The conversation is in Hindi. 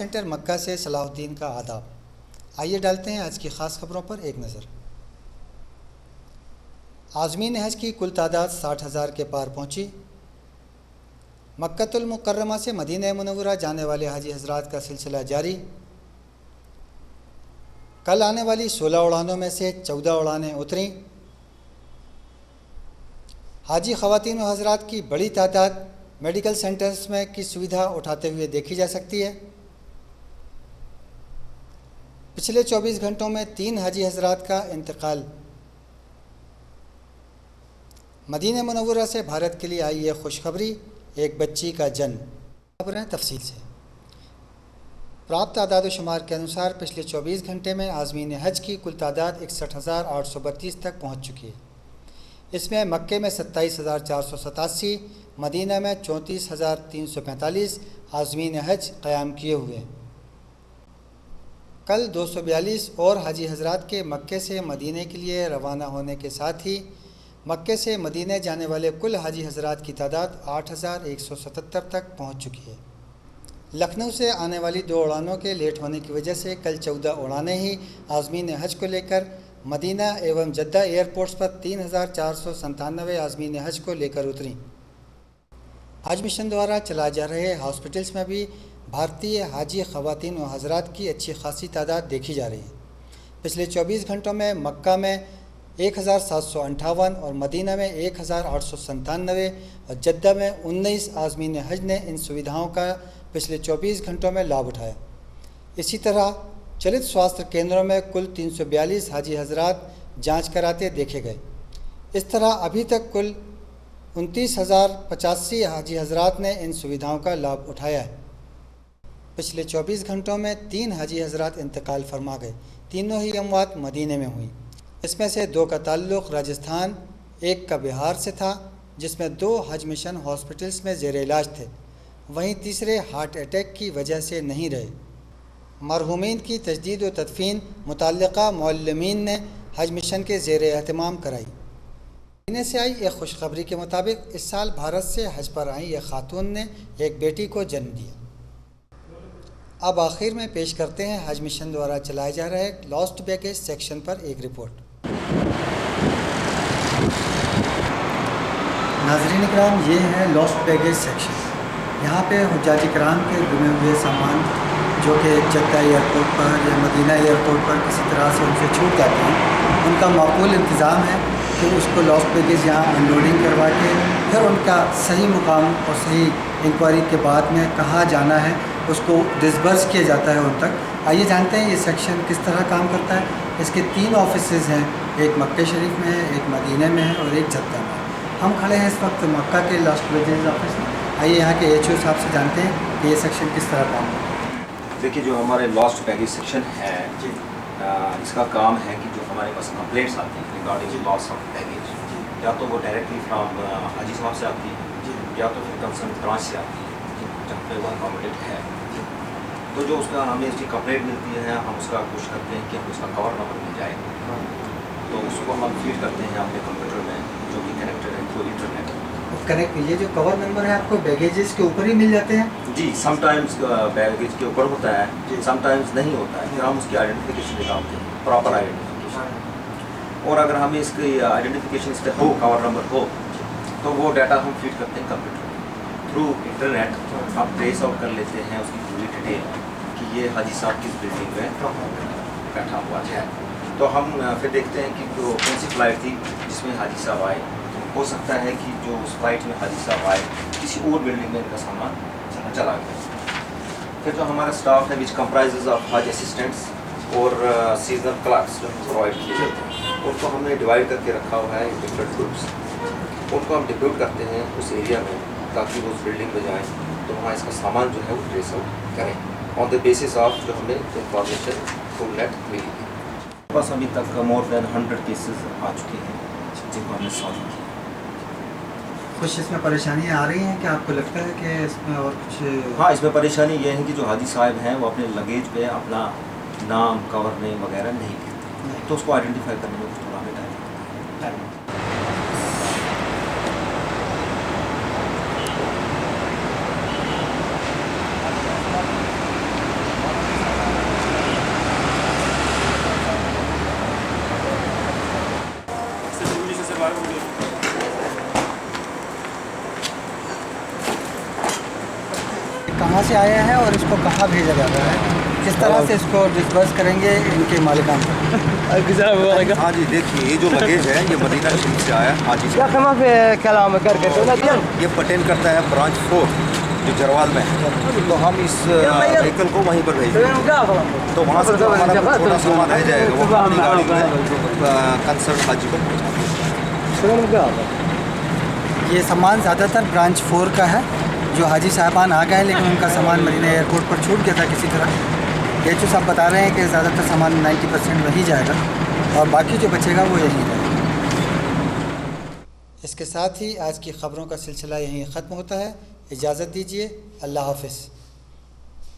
सेंटर मक्का से सलाहुद्दीन का आदाब। आइए डालते हैं आज की ख़ास खबरों पर एक नज़र। आज़मीन हज की कुल तादाद 60,000 के पार पहुंची। मक्कतुल मुकर्रमा से मदीना मुनव्वरा जाने वाले हाजी हजरात का सिलसिला जारी। कल आने वाली 16 उड़ानों में से 14 उड़ानें उतरीं। हाजी ख़वातीन व हजरात की बड़ी तादाद मेडिकल सेंटर्स में की सुविधा उठाते हुए देखी जा सकती है। पिछले 24 घंटों में 3 हाजी हजरात का इंतकाल। मदीना मुनव्वरा से भारत के लिए आई ये खुशखबरी, एक बच्ची का जन्म। खबरें तफसील से। प्राप्त आदाद शुमार के अनुसार पिछले 24 घंटे में आज़मीन हज की कुल तादाद 61,832 तक पहुँच चुकी है। इसमें मक्के में 27,487, मदीना में 34,345 आज़मीन हज क़याम किए हुए हैं। कल 242 और हाजी हजरात के मक्के से मदीने के लिए रवाना होने के साथ ही मक्के से मदीने जाने वाले कुल हाजी हजरात की तादाद 8,177 तक पहुंच चुकी है। लखनऊ से आने वाली 2 उड़ानों के लेट होने की वजह से कल 14 उड़ानें ही आज़मीन हज को लेकर मदीना एवं जद्दा एयरपोर्ट्स पर 3,497 आज़मीन हज को लेकर उतरी। हज मिशन द्वारा चलाए जा रहे हॉस्पिटल्स में भी भारतीय हाजी ख़वातीन व हजरात की अच्छी खासी तादाद देखी जा रही है। पिछले 24 घंटों में मक्का में 1,758 और मदीना में 1,897 और जद्दा में 19 आज़मीन हज ने इन सुविधाओं का पिछले 24 घंटों में लाभ उठाया। इसी तरह चलित स्वास्थ्य केंद्रों में कुल 342 हाजी हजरात जांच कराते देखे गए। इस तरह अभी तक कुल 29,085 हाजी हजरात ने इन सुविधाओं का लाभ उठाया है। पिछले 24 घंटों में 3 हाजी हजरात इंतकाल फरमा गए। तीनों ही अमवात मदीने में हुई। इसमें से 2 का ताल्लुक़ राजस्थान, 1 का बिहार से था, जिसमें 2 हज मिशन हॉस्पिटल्स में ज़ेर इलाज थे। वहीं तीसरे हार्ट अटैक की वजह से नहीं रहे। मरहूमीन की तजदीद व तदफीन मुतल्लिक़ा मुअल्लिमीन ने हज मिशन के ज़ेर एहतमाम कराई। मदीने से आई एक खुशखबरी के मुताबिक इस साल भारत से हज पर आई एक खातून ने एक बेटी को जन्म दिया। अब आखिर में पेश करते हैं हज मिशन द्वारा चलाए जा रहे लॉस्ट बैगेज सेक्शन पर एक रिपोर्ट। नाज़रीन इकराम, ये है लॉस्ट बैगेज सेक्शन। यहाँ पे हुज्जाज इकराम के गुमे हुए सामान जो कि जद्दा एयरपोर्ट पर या मदीना एयरपोर्ट पर किसी तरह से उनसे छूट जाते हैं, उनका माकूल इंतज़ाम है कि उसको लॉस्ट बैगेज यहाँ अनलोडिंग करवा के फिर उनका सही मुकाम और सही इंक्वायरी के बाद में कहाँ जाना है उसको डिसबर्स किया जाता है उन तक। आइए जानते हैं ये सेक्शन किस तरह काम करता है। इसके 3 ऑफिसेज़ हैं, एक मक्के शरीफ में है, एक मदीने में है और एक जद्दा में। हम खड़े हैं इस वक्त मक्का के लॉस्ट बैगेज ऑफिस में। आइए यहाँ के HO साहब से जानते हैं कि ये सेक्शन किस तरह काम करता है। देखिए, जो हमारे लॉस्ट बैगेज सेक्शन है जी, इसका काम है कि जो हमारे पास कंप्लेंट्स आती हैं रिगार्डिंग लॉस ऑफ बैगेज, या तो वो डायरेक्टली फ्रॉम हाजी साहब से आती है या तो फिर कंसर्न ब्रांच से आती है जहाँ पे वो अकोमोडेट है। तो जो उसका हमें इसकी कंप्लेंट मिलती है, हम उसका कोशिश करते हैं कि हमें उसका कवर नंबर मिल जाए। तो उसको हम फीड करते हैं अपने कंप्यूटर में जो कि कनेक्टेड है थ्रू इंटरनेट। कनेक्ट ये जो कवर नंबर है आपको बैगेजेस के ऊपर ही मिल जाते हैं? जी, समटाइम्स बैगेज के ऊपर होता है, समटाइम्स नहीं होता है। फिर हम उसकी आइडेंटिफिकेशन निकालते हैं, प्रॉपर आइडेंटिफिकेशन। और अगर हमें इसकी आइडेंटिफिकेशन इस पर हो, कवर नंबर हो, तो वो डाटा हम फीड करते हैं कंप्यूटर थ्रू इंटरनेट। हम ट्रेस आउट कर लेते हैं उसकी पूरी डिटेल कि ये हाजी साहब किस बिल्डिंग में बैठा हुआ है। तो हम फिर देखते हैं कि जो कौन सी फ्लाइट थी जिसमें हाजी साहब आए। हो सकता है कि जो उस फ्लाइट में हाजी साहब आए किसी और बिल्डिंग में इनका सामान चला गया। फिर जो हमारा स्टाफ है विच कंप्राइजेज ऑफ हज असिस्टेंट्स और सीजनल क्लर्क्स जो प्रोवाइड किए जाते हैं, उनको हमने डिवाइड करके रखा हुआ है डिफरेंट ग्रुप्स। उनको हम डिप्यूट करते हैं उस एरिया में ताकि वो उस बिल्डिंग में जाएँ तो वहाँ इसका सामान जो है वो ट्रेस आउट करें ऑन द बेसिस ऑफ जो हमें इंफॉर्मेशन थ्रू नेट मिली है। बस अभी तक मोर देन 100 केसेस आ चुके हैं जिनको हमने सॉल्व किया। कुछ इसमें परेशानियाँ आ रही हैं कि आपको लगता है कि इसमें और कुछ? हाँ, इसमें परेशानी ये है कि जो हाजी साहब हैं वो अपने लगेज पे अपना नाम, कवर नेम वगैरह नहीं लिखते, तो उसको आइडेंटिफाई करने में थोड़ा हमें टाइम लगता है। से आया है और इसको कहाँ भेजा जा रहा है, किस तरह से इसको डिस्बर्स करेंगे इनके मालिकान को? हाँ जी, देखिए ये जो लगेज है ये मदीना शरीफ से आया हाजी से। ये पर्टेन करता है ब्रांच 4 जो जरवाल में है, तो हम इस व्हीकल को वहीं पर भेजेंगे। तो वहाँ से जो हमारा थोड़ा सामान रह जाएगा वो अपनी गाड़ी में कंसर्न हाजी को पहुँचा। ये सामान ज़्यादातर ब्रांच 4 का है, जो हाजी साहबान आ गए लेकिन उनका सामान मदीना एयरपोर्ट पर छूट गया था किसी तरह। एचओ साहब बता रहे हैं कि ज़्यादातर सामान 90% वहीं जाएगा और बाकी जो बचेगा वो यहीं रहेगा। इसके साथ ही आज की ख़बरों का सिलसिला यहीं ख़त्म होता है। इजाज़त दीजिए, अल्लाह हाफ़िज़।